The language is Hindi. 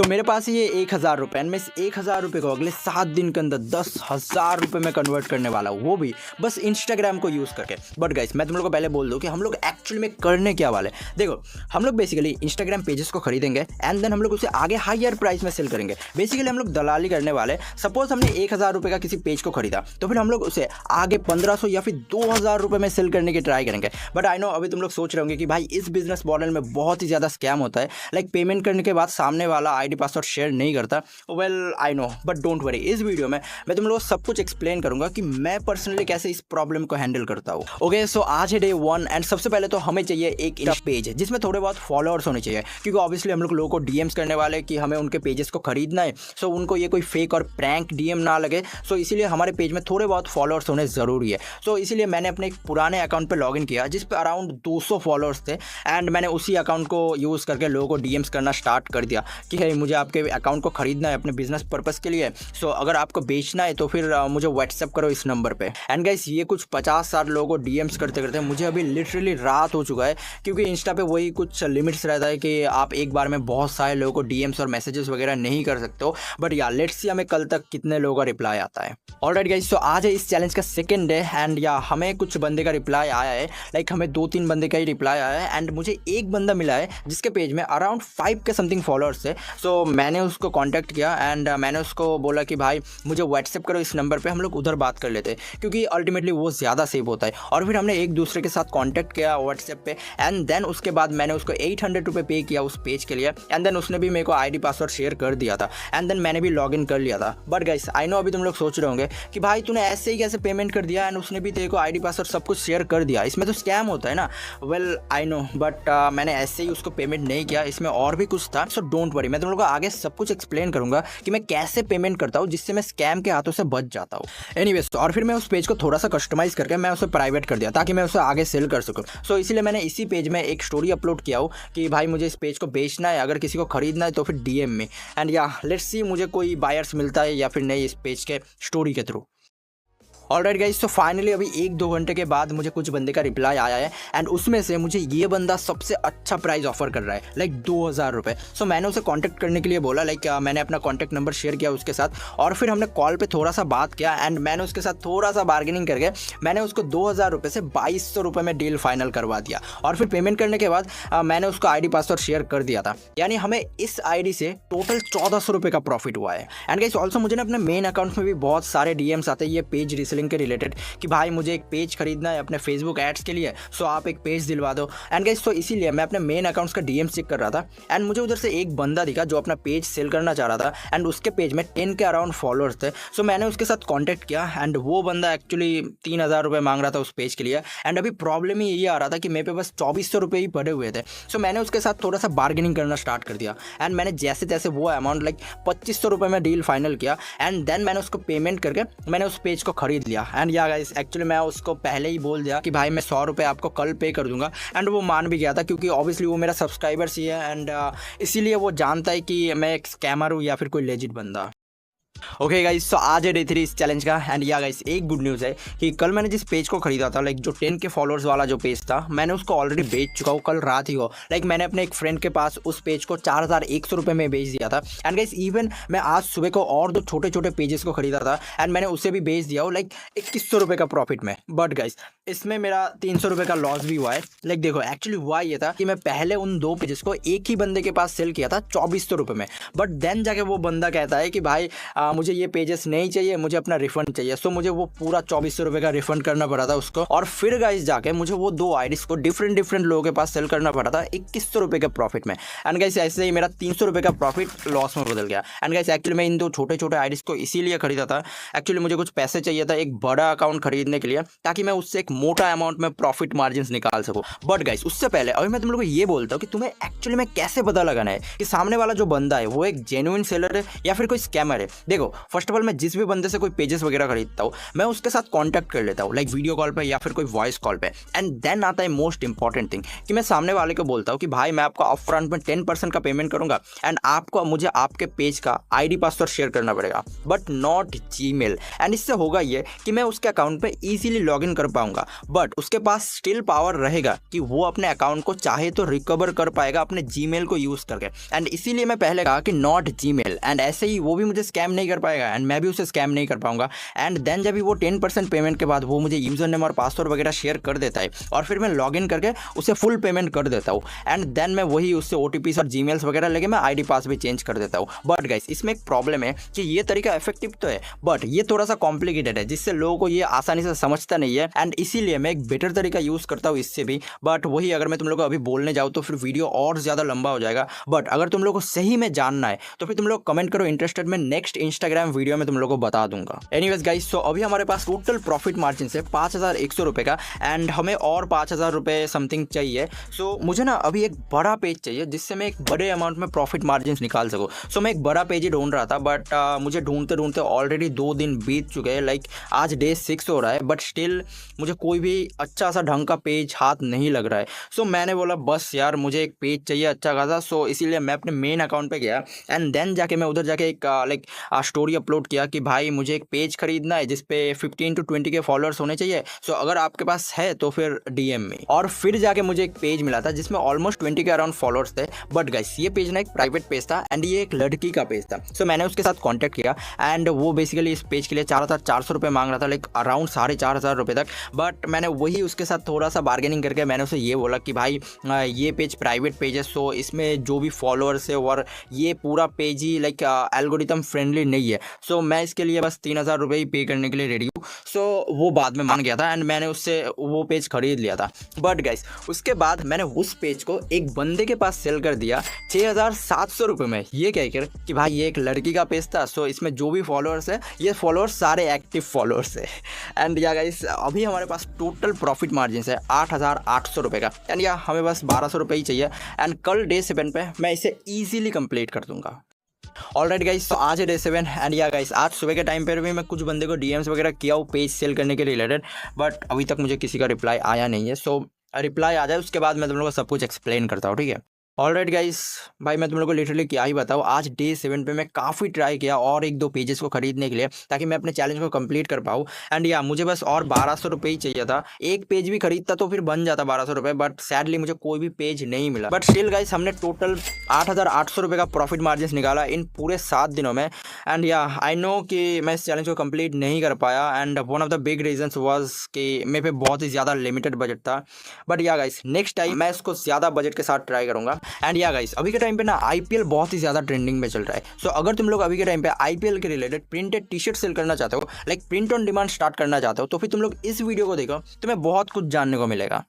तो मेरे पास ये 1000 रुपये एंड मैं इस 1000 रुपये को अगले 7 दिन के अंदर 10,000 रुपये में कन्वर्ट करने वाला हूँ, वो भी बस इंस्टाग्राम को यूज़ करके। बट गाइस मैं तुम लोग को पहले बोल दूँ कि हम लोग एक्चुअली में करने क्या वाले। देखो हम लोग बेसिकली इंस्टाग्राम पेजेस को खरीदेंगे एंड देन हम लोग उसे आगे हायर प्राइस में सेल करेंगे। बेसिकली हम लोग दलाली करने वाले। सपोज हमने 1000 रुपये का किसी पेज को खरीदा तो फिर हम लोग उसे आगे 1500 या फिर 2000 रुपये में सेल करने की ट्राई करेंगे। बट आई नो अभी तुम लोग सोच रहे होंगे कि भाई इस बिजनेस मॉडल में बहुत ही ज़्यादा स्कैम होता है, लाइक पेमेंट करने के बाद सामने वाला आईडी पासवर्ड शेयर नहीं करता। Well I know but don't worry, इस वीडियो में मैं तुम लोगों को सब कुछ एक्सप्लेन करूंगा कि मैं पर्सनली कैसे इस प्रॉब्लम को हैंडल करता हूँ। ओके सो आज है डे 1 एंड सबसे पहले तो हमें चाहिए एक इंस्टा पेज जिसमें थोड़े बहुत फॉलोअर्स होने चाहिए, क्योंकि ऑब्वियसली हम लोगों को डीएम्स करने वाले कि हमें उनके पेजेस को खरीदना है। सो उनको ये कोई फेक और प्रैंक डीएम ना लगे, सो इसीलिए हमारे पेज में थोड़े बहुत फॉलोअर्स होने ज़रूरी है। सो इसीलिए मैंने अपने एक पुराने अकाउंट पर लॉगिन किया जिस पर अराउंड 200 फॉलोअर्स थे एंड मैंने उसी अकाउंट को यूज़ करके लोगों को डीएम्स करना स्टार्ट कर दिया कि है मुझे आपके अकाउंट को खरीदना है अपने बिजनेस पर्पस के लिए। सो अगर आपको बेचना है तो फिर मुझे व्हाट्सएप करो इस नंबर पे। एंड गाइस ये कुछ 50-60 लोगों को डीएम्स करते करते मुझे अभी लिटरली रात हो चुका है, क्योंकि इंस्टा पे वही कुछ लिमिट्स रहता है कि आप एक बार में बहुत सारे लोगों को डीएम्स और मैसेजेस वगैरह नहीं कर सकते हो। बट या लेट्स सी हमें कल तक कितने लोगों का रिप्लाई आता है। ऑलराइट गाइस तो आज है इस चैलेंज का सेकंड डे एंड या हमें कुछ बंदे का रिप्लाई आया है, लाइक हमें 2-3 बंदे का ही रिप्लाई आया है एंड मुझे एक बंदा मिला है जिसके पेज में अराउंड 5 के समथिंग फॉलोअर्स थे। सो मैंने उसको कांटेक्ट किया एंड मैंने उसको बोला कि भाई मुझे व्हाट्सएप करो इस नंबर पे, हम लोग उधर बात कर लेते हैं क्योंकि अल्टीमेटली वो ज़्यादा सेव होता है। और फिर हमने एक दूसरे के साथ कांटेक्ट किया व्हाट्सएप पे एंड देन उसके बाद मैंने उसको 800 रुपये पे किया उस पेज के लिए एंड देन उसने भी मेरे को आईडी पासवर्ड शेयर कर दिया था एंड देन मैंने भी लॉगिन कर लिया था। बट गाइस आई नो अभी तुम लोग सोच रहे होंगे कि भाई तूने ऐसे ही कैसे पेमेंट कर दिया एंड उसने भी तेरे को आईडी पासवर्ड सब कुछ शेयर कर दिया, इसमें तो स्कैम होता है ना। वेल आई नो बट मैंने ऐसे ही उसको पेमेंट नहीं किया, इसमें और भी कुछ था। सो डोंट वरी, मैं तुम लोगों को आगे सब कुछ एक्सप्लेन करूंगा कि मैं कैसे पेमेंट करता हूँ जिससे मैं स्कैम के हाथों से बच जाता हूँ। एनीवेज और फिर मैं उस पेज को थोड़ा सा कस्टमाइज करके मैं उसे प्राइवेट कर दिया ताकि मैं उसे आगे सेल कर सकूँ। सो इसीलिए मैंने इसी पेज में एक स्टोरी अपलोड किया हो कि भाई मुझे इस पेज को बेचना है, अगर किसी को खरीदना है तो फिर डीएम में। एंड या लेट्स सी मुझे कोई बायर्स मिलता है या फिर नहीं इस पेज के स्टोरी के थ्रू। ऑलराइट गाइस तो फाइनली अभी 1-2 घंटे के बाद मुझे कुछ बंदे का रिप्लाई आया है एंड उसमें से मुझे ये बंदा सबसे अच्छा प्राइस ऑफर कर रहा है, लाइक 2000 रुपये। सो मैंने उसे कांटेक्ट करने के लिए बोला, लाइक मैंने अपना कांटेक्ट नंबर शेयर किया उसके साथ और फिर हमने कॉल पे थोड़ा सा बात किया एंड मैंने उसके साथ थोड़ा सा बार्गेनिंग करके मैंने उसको 2000 रुपये से 2200 रुपये में डील फाइनल करवा दिया। और फिर पेमेंट करने के बाद मैंने उसको आईडी पासवर्ड शेयर कर दिया था, यानी हमें इस आईडी से टोटल 1400 रुपये का प्रॉफिट हुआ है। एंड गाइस ऑल्सो मुझे ना अपने मेन अकाउंट में भी बहुत सारे डीएम्स आते हैं ये पेज रीसेलिंग के रिलेटेड कि भाई मुझे एक पेज खरीदना है अपने फेसबुक एड्स के लिए, सो आप एक पेज दिलवा दो। एंड गाइस तो इसीलिए मैं अपने मेन अकाउंट्स का डीएम चेक कर रहा था एंड मुझे उधर से एक बंदा दिखा जो अपना पेज सेल करना चाह रहा था एंड उसके पेज में 10 के अराउंड फॉलोअर्स थे। सो मैंने उसके साथ कांटेक्ट किया एंड वो बंदा एक्चुअली 3000 रुपये मांग रहा था उस पेज के लिए एंड अभी प्रॉब्लम ही ये आ रहा था कि मेरे पे बस 2400 रुपये ही पड़े हुए थे। सो मैंने उसके साथ थोड़ा सा बार्गेनिंग करना स्टार्ट कर दिया एंड मैंने जैसे तैसे वो अमाउंट लाइक 2500 रुपये में डील फाइनल किया एंड देन मैंने उसको पेमेंट करके मैंने उस पेज को खरीद लिया। एंड या गाइस एक्चुअली मैं उसको पहले ही बोल दिया कि भाई मैं 100 रुपये आपको कल पे कर दूंगा एंड वो मान भी गया था क्योंकि ऑब्वियसली वो मेरा सब्सक्राइबर्स ही है एंड इसीलिए वो जानता है कि मैं एक स्कैमर हूँ या फिर कोई लेजिट बंदा। ओके गाइस तो आज है डे 3 इस चैलेंज का एंड या गाइस एक गुड न्यूज़ है कि कल मैंने जिस पेज को खरीदा था, लाइक जो 10 के फॉलोअर्स वाला जो पेज था, मैंने उसको ऑलरेडी बेच चुका हूँ कल रात ही हो। लाइक मैंने अपने एक फ्रेंड के पास उस पेज को 4100 रुपये में बेच दिया था। एंड गाइस इवन मैं आज सुबह को और 2 छोटे छोटे पेजेस को खरीदा था एंड मैंने उसे भी बेच दिया हो लाइक 2100 रुपये का प्रॉफिट में। बट गाइस इसमें मेरा 300 रुपये का लॉस भी हुआ है। लाइक देखो एक्चुअली हुआ ये था कि मैं पहले उन 2 पेजेस को एक ही बंदे के पास सेल किया था 2400 रुपये में, बट देन जाके वो बंदा कहता है कि भाई मुझे ये पेजेस नहीं चाहिए, मुझे अपना रिफंड चाहिए। सो मुझे वो पूरा 2400 रुपये का रिफंड करना पड़ा था उसको और फिर गाइस जाके मुझे वो 2 आईडीज को डिफरेंट लोगों के पास सेल करना पड़ा था 2100 रुपये के प्रॉफिट में। एंड गाइस ऐसे ही मेरा 300 रुपये का प्रॉफिट लॉस में बदल गया। एंड गाइस एक्चुअली मैं इन 2 छोटे छोटे आईडीज को इसीलिए खरीदा था, एक्चुअली मुझे कुछ पैसे चाहिए था एक बड़ा अकाउंट खरीदने के लिए ताकि मैं उससे एक मोटा अमाउंट में प्रॉफिट मार्जिन निकाल सकूँ। बट गाइस उससे पहले अभी मैं तुम लोगों को ये बोलता हूँ कि तुम्हें एक्चुअली में कैसे पता लगाना है कि सामने वाला जो बंदा है वो एक जेन्युइन सेलर है या फिर कोई स्कैमर है। देखो देखो फर्स्ट ऑफ ऑल मैं जिस भी बंदे से कोई पेजेस वगैरह खरीदता हूँ मैं उसके साथ कॉन्टैक्ट कर लेता हूँ, लाइक वीडियो कॉल पे या फिर कोई वॉइस कॉल पे। एंड देन आता है मोस्ट इंपॉर्टेंट थिंग कि मैं सामने वाले को बोलता हूँ कि भाई मैं आपको अपफ्रंट में 10% का पेमेंट करूंगा एंड आपको मुझे आपके पेज का आईडी पासवर्ड शेयर करना पड़ेगा, बट नॉट जीमेल। एंड इससे होगा ये कि मैं उसके अकाउंट पे इजीली लॉगिन कर पाऊंगा, बट उसके पास स्टिल पावर रहेगा कि वो अपने अकाउंट को चाहे तो रिकवर कर पाएगा अपने जीमेल को यूज करके। एंड इसीलिए मैं पहले कहा कि नॉट जीमेल, एंड ऐसे ही वो भी मुझे स्कैम नहीं कर पाएगा एंड मैं भी उसे स्कैम नहीं कर पाऊंगा। एंड देन जब भी वो 10% पेमेंट के बाद वो मुझे यूजर नेम और पासवर्ड वगैरह शेयर कर देता है और फिर मैं लॉगिन करके उसे फुल पेमेंट कर देता हूँ एंड देन मैं वही उससे ओटीपीज और जीमेल्स वगैरह लेके मैं आईडी पास भी चेंज कर देता हूँ। बट गाइस इसमें एक प्रॉब्लम है कि ये तरीका इफेक्टिव तो है बट ये थोड़ा सा कॉम्प्लिकेटेड है, जिससे लोगों को ये आसानी से समझता नहीं है। एंड इसीलिए मैं एक बेटर तरीका यूज करता हूँ इससे भी, बट वही अगर मैं तुम लोग को अभी बोलने जाऊँ तो फिर वीडियो और ज्यादा लंबा हो जाएगा। बट अगर तुम लोग को सही में जानना है तो फिर तुम लोग कमेंट करो इंटरेस्टेड, मैं नेक्स्ट इंस्टाग्राम वीडियो में तुम लोग को बता दूंगा। एनीवेज गाइस, सो अभी हमारे पास टोटल प्रॉफिट मार्जिन से 5,100 रुपये का एंड हमें और 5,000 रुपये समथिंग चाहिए। सो मुझे ना अभी एक बड़ा पेज चाहिए जिससे मैं एक बड़े अमाउंट में प्रॉफिट मार्जिन निकाल सकूँ। सो मैं एक बड़ा पेज ही ढूंढ रहा था बट मुझे ढूंढते ढूंढते ऑलरेडी 2 दिन बीत चुके हैं, लाइक आज डे 6 हो रहा है बट स्टिल मुझे कोई भी अच्छा सा ढंग का पेज हाथ नहीं लग रहा है। सो मैंने बोला बस यार मुझे एक पेज चाहिए अच्छा खासा। सो इसीलिए मैं अपने मेन अकाउंट पे गया एंड देन जाके मैं उधर जाके एक लाइक स्टोरी अपलोड किया कि भाई मुझे एक पेज खरीदना है जिसपे 15 to 20 के फॉलोअर्स होने चाहिए। सो अगर आपके पास है तो फिर डीएम में। और फिर जाके मुझे एक पेज मिला था जिसमें ऑलमोस्ट 20 के अराउंड फॉलोअर्स थे। बट गाइस ये पेज ना एक प्राइवेट पेज था एंड ये एक लड़की का पेज था। सो मैंने उसके साथ कॉन्टैक्ट किया एंड वो बेसिकली इस पेज के लिए 4,400 रुपये मांग रहा था, लाइक अराउंड 4,500 रुपये तक। बट मैंने वही उसके साथ थोड़ा सा बार्गेनिंग करके मैंने उसे ये बोला कि भाई ये पेज प्राइवेट पेज है, सो इसमें जो भी फॉलोअर्स है और ये पूरा पेज ही लाइक एल्गोरिथम फ्रेंडली नहीं है। सो मैं इसके लिए बस 3,000 रुपये ही पे करने के लिए रेडी हूँ। सो वो बाद में मान गया था एंड मैंने उससे वो पेज खरीद लिया था। बट गाइस उसके बाद मैंने उस पेज को एक बंदे के पास सेल कर दिया 6,700 रुपये में, ये कहकर कि भाई ये एक लड़की का पेज था। सो इसमें जो भी फॉलोअर्स है ये फॉलोअर्स सारे एक्टिव फॉलोअर्स है। एंड या गाइस अभी हमारे पास टोटल प्रॉफिट मार्जिन है 8,800 रुपये का एंड या हमें बस 1,200 रुपये ही चाहिए एंड कल डे 7 पे मैं इसे ईजिली कंप्लीट कर दूंगा। ऑलराइट गाइस, तो आज है डे 7 एंड या गाइस आज सुबह के टाइम पर भी मैं कुछ बंदे को डीएम्स वगैरह किया हूँ पेज सेल करने के रिलेटेड, बट अभी तक मुझे किसी का रिप्लाई आया नहीं है। सो रिप्लाई आ जाए उसके बाद मैं तुम लोगों को सब कुछ एक्सप्लेन करता हूँ, ठीक है। ऑलराइट गाइस, भाई मैं तुम लोगों को लिटरली क्या ही बताऊँ, आज डे 7 पे मैं काफ़ी ट्राई किया और 1-2 पेजेस को खरीदने के लिए ताकि मैं अपने चैलेंज को कंप्लीट कर पाऊँ। एंड या मुझे बस और 1,200 रुपये ही चाहिए था। एक पेज भी खरीदता तो फिर बन जाता 1,200 रुपये, बट सैडली मुझे कोई भी पेज नहीं मिला। बट स्टिल गाइस हमने टोटल 8,800 रुपये का प्रॉफिट मार्जिन निकाला इन पूरे 7 दिनों में। एंड या आई नो कि मैं इस चैलेंज को कंप्लीट नहीं कर पाया and one of the big reasons was कि मेरे पे बहुत ही ज़्यादा लिमिटेड बजट था। बट या गाइस नेक्स्ट टाइम मैं इसको ज़्यादा बजट के साथ ट्राई करूँगा। एंड या गाइस अभी के टाइम पे ना आईपीएल बहुत ही ज़्यादा ट्रेंडिंग में चल रहा है। सो अगर तुम लोग अभी के टाइम पे आईपीएल के related printed T shirt sell करना चाहते हो, like print on demand start करना चाहते हो, तो फिर तुम लोग इस वीडियो को देखो, तुम्हें बहुत कुछ जानने को मिलेगा।